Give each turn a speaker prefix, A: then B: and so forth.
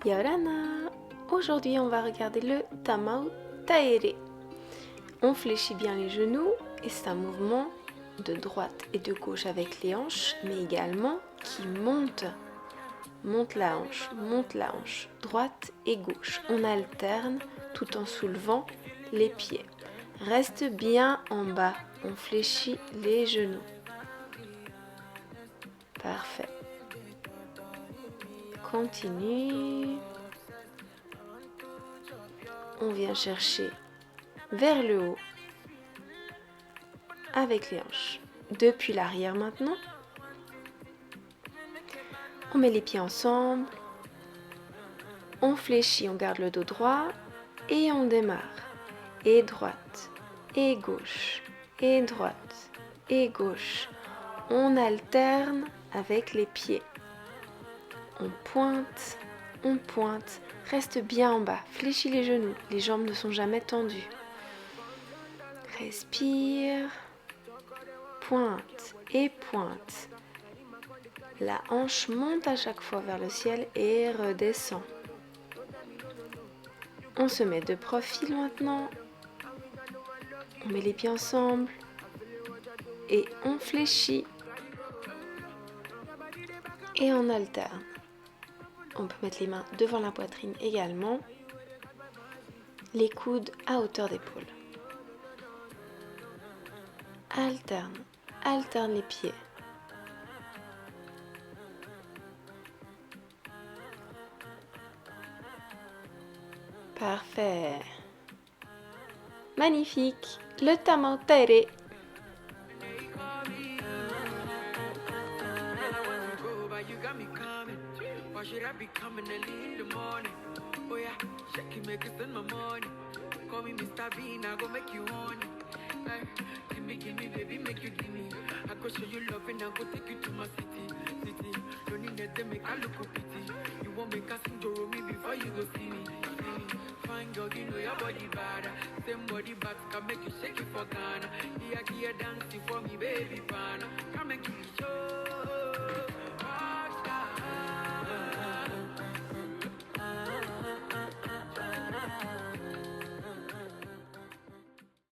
A: Yorana. Aujourd'hui, on va regarder le Tamao Taere. On fléchit bien les genoux et c'est un mouvement de droite et de gauche avec les hanches, mais également qui monte la hanche, droite et gauche. On alterne tout en soulevant les pieds. Reste bien en bas, on fléchit les genoux. Parfait. Continue. On vient chercher vers le haut avec les hanches. Depuis l'arrière maintenant. On met les pieds ensemble. On fléchit, on garde le dos droit et on démarre. Et droite, et gauche, et droite, et gauche. On alterne avec les pieds. On pointe, reste bien en bas, fléchis les genoux, les jambes ne sont jamais tendues. Respire, pointe et pointe. La hanche monte à chaque fois vers le ciel et redescend. On se met de profil maintenant. On met les pieds ensemble et on fléchit et on alterne. On peut mettre les mains devant la poitrine également, les coudes à hauteur d'épaule. Alterne les pieds. Parfait. Magnifique. Le Tamao Taere.
B: Why should I be coming early in the morning? Oh yeah, shake it, make it spend my money. Call me Mr. Bean, I go make you honey. Hey, give me, baby, make you give me. I go show you love and I go take you to my city. Don't need that to make I look a pity. You won't make us sing to me before you go see me. Fine girl, you know your body bad. Same body back can make you shake it for Ghana. Here, dancing for me, baby, fan. Come and give me show.